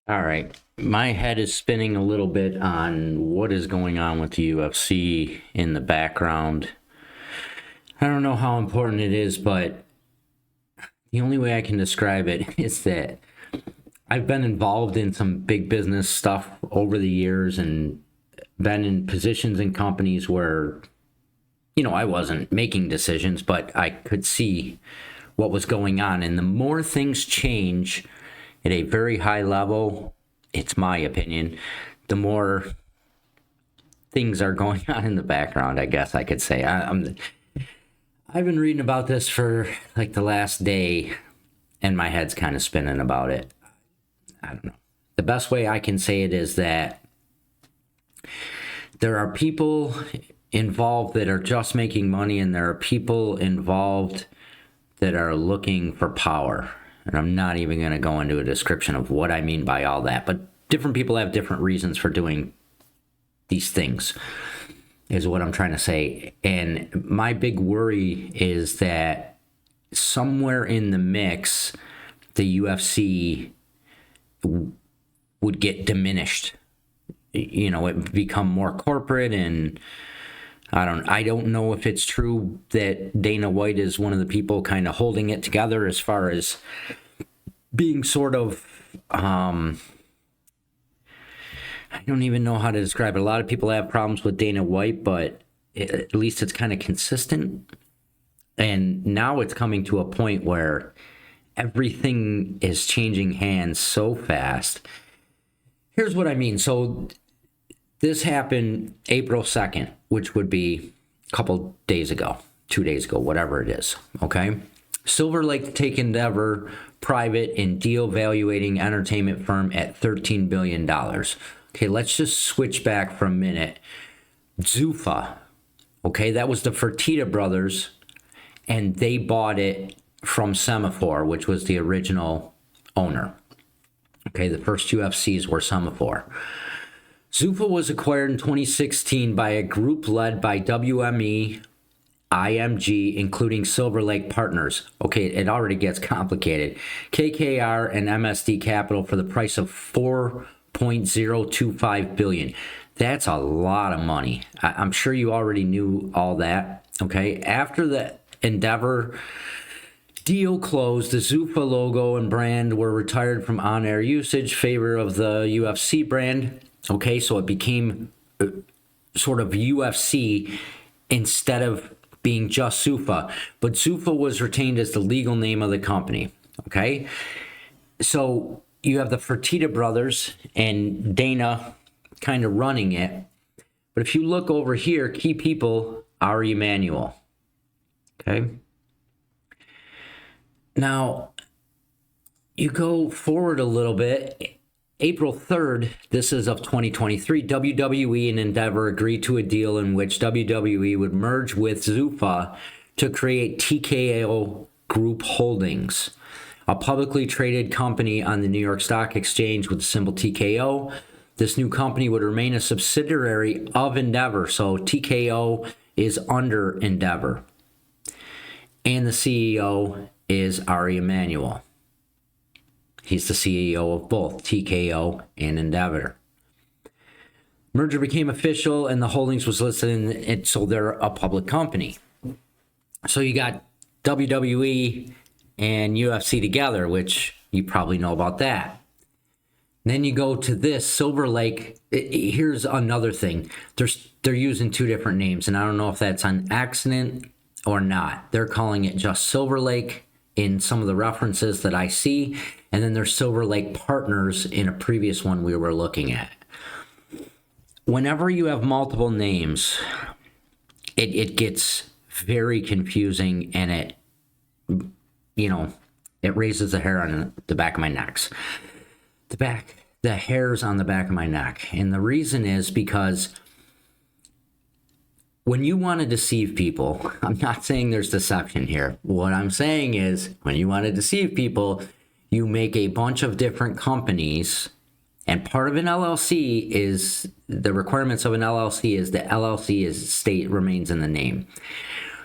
All right. My head is spinning a little bit on what is going on with the UFC in the background. I don't know how important it is, but the only way I can describe it is that I've been involved in some big business stuff over the years and been in positions in companies where, I wasn't making decisions, but I could see what was going on. And the more things change at a very high level, it's my opinion, the more things are going on in the background, I guess I could say. I've been reading about this for like the last day, and my head's kind of spinning about it. I don't know. The best way I can say it is that there are people involved that are just making money, and there are people involved that are looking for power. And I'm not even going to go into a description of what I mean by all that, but different people have different reasons for doing these things, is what I'm trying to say. And my big worry is that somewhere in the mix, the UFC would get diminished. It would become more corporate, and I don't know if it's true that Dana White is one of the people kind of holding it together as far as being sort of I don't even know how to describe it. A lot of people have problems with Dana White, but at least it's kind of consistent. And now it's coming to a point where everything is changing hands so fast. Here's what I mean. So this happened April 2nd, which would be a couple days ago, 2 days ago, whatever it is. Okay. Silver Lake take Endeavor private in deal evaluating entertainment firm at $13 billion. Okay, let's just switch back for a minute. Zuffa, okay, that was the Fertitta brothers, and they bought it from Semaphore, which was the original owner. Okay, the first UFCs were Semaphore. Zuffa was acquired in 2016 by a group led by WME, IMG, including Silver Lake Partners. Okay, it already gets complicated. KKR and MSD Capital for the price of $4.025 billion. That's a lot of money. I'm sure you already knew all that. Okay, after the Endeavor deal closed, the Zuffa logo and brand were retired from on-air usage, favor of the UFC brand. Okay, so it became sort of UFC instead of being just Zuffa. But Zuffa was retained as the legal name of the company. Okay, so you have the Fertitta brothers and Dana kind of running it. But if you look over here, key people are Emmanuel. Okay. Now, you go forward a little bit. April 3rd, this is of 2023, WWE and Endeavor agreed to a deal in which WWE would merge with Zuffa to create TKO Group Holdings, a publicly traded company on the New York Stock Exchange with the symbol TKO. This new company would remain a subsidiary of Endeavor, so TKO is under Endeavor. And the CEO is Ari Emanuel. He's the CEO of both TKO and Endeavor. Merger became official and the holdings was listed in it, so they're a public company. So you got WWE and UFC together, which you probably know about that. Then you go to this Silver Lake. Here's another thing. They're using two different names, and I don't know if that's an accident or not. They're calling it just Silver Lake in some of the references that I see, and then there's Silver Lake Partners in a previous one we were looking at. Whenever you have multiple names, it gets very confusing, and it raises the hair on the back of my neck. The hairs on the back of my neck. And the reason is because when you want to deceive people, I'm not saying there's deception here. What I'm saying is when you want to deceive people, you make a bunch of different companies, and part of an LLC is the requirements of an LLC is the LLC remains in the name.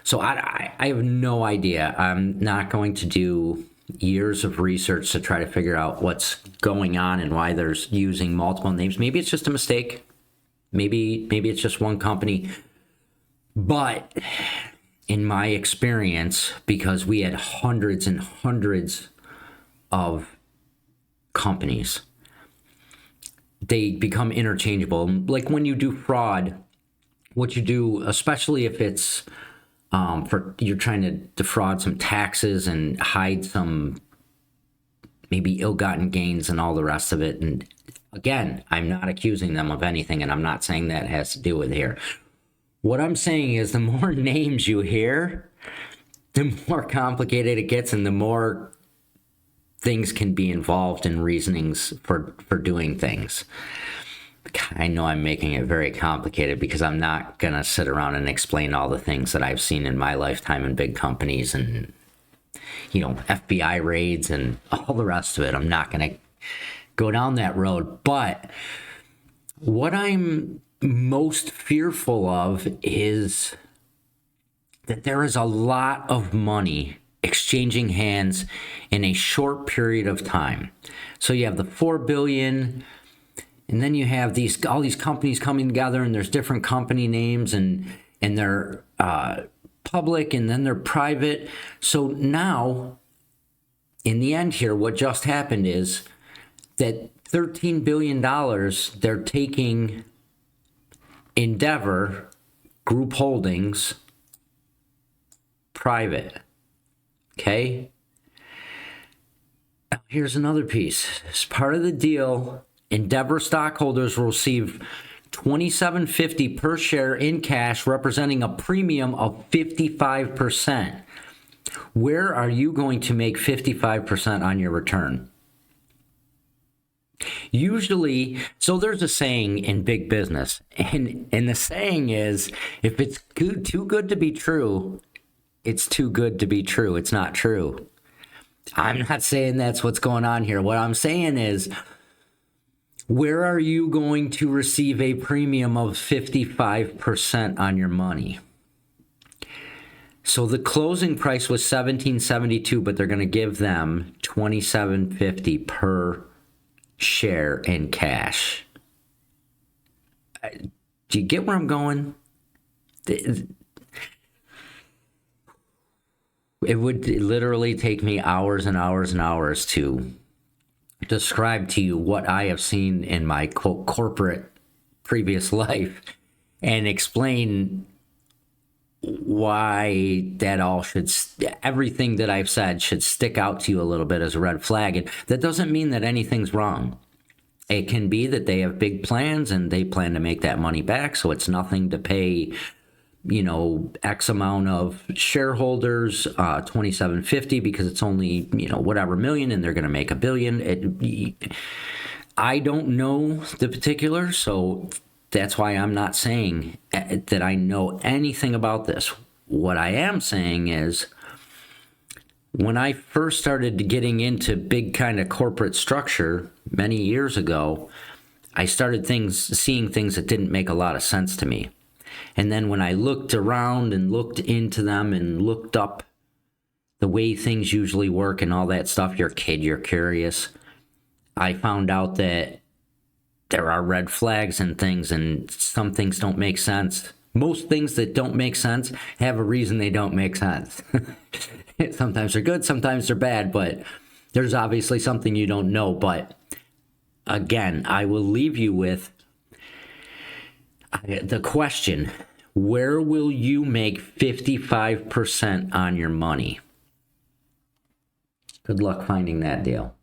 So I have no idea. I'm not going to do years of research to try to figure out what's going on and why there's using multiple names. Maybe it's just a mistake. Maybe it's just one company. But in my experience, because we had hundreds and hundreds of companies, they become interchangeable. Like when you do fraud, what you do, especially if it's for you're trying to defraud some taxes and hide some maybe ill-gotten gains and all the rest of it. And again, I'm not accusing them of anything, and I'm not saying that has to do with here. What I'm saying is the more names you hear, the more complicated it gets and the more things can be involved in reasonings for doing things. I know I'm making it very complicated because I'm not going to sit around and explain all the things that I've seen in my lifetime in big companies and, FBI raids and all the rest of it. I'm not going to go down that road. But what I'm most fearful of is that there is a lot of money exchanging hands in a short period of time. So you have the 4 billion, and then you have all these companies coming together, and there's different company names, and they're public, and then they're private. So now, in the end here, what just happened is that $13 billion, they're taking Endeavor Group Holdings private. Okay? Now, here's another piece. As part of the deal, Endeavor stockholders will receive $27.50 per share in cash, representing a premium of 55%. Where are you going to make 55% on your return? Usually, so there's a saying in big business, and the saying is, if it's too good to be true, it's too good to be true. It's not true. I'm not saying that's what's going on here. What I'm saying is, where are you going to receive a premium of 55% on your money? So the closing price was $17.72, but they're going to give them $27.50 per share in cash. Do you get where I'm going? It would literally take me hours and hours and hours to describe to you what I have seen in my quote corporate previous life and explain why that all should, everything that I've said should stick out to you a little bit as a red flag. And that doesn't mean that anything's wrong. It can be that they have big plans and they plan to make that money back. So it's nothing to pay, X amount of shareholders, $27.50 because it's only, whatever million, and they're going to make $1 billion. I don't know the particulars, so that's why I'm not saying that I know anything about this. What I am saying is, when I first started getting into big kind of corporate structure many years ago, I started seeing things that didn't make a lot of sense to me. And then when I looked around and looked into them and looked up the way things usually work and all that stuff, you're a kid, you're curious, I found out that there are red flags and things, and some things don't make sense. Most things that don't make sense have a reason they don't make sense. Sometimes they're good, sometimes they're bad, but there's obviously something you don't know. But again, I will leave you with the question, where will you make 55% on your money? Good luck finding that deal.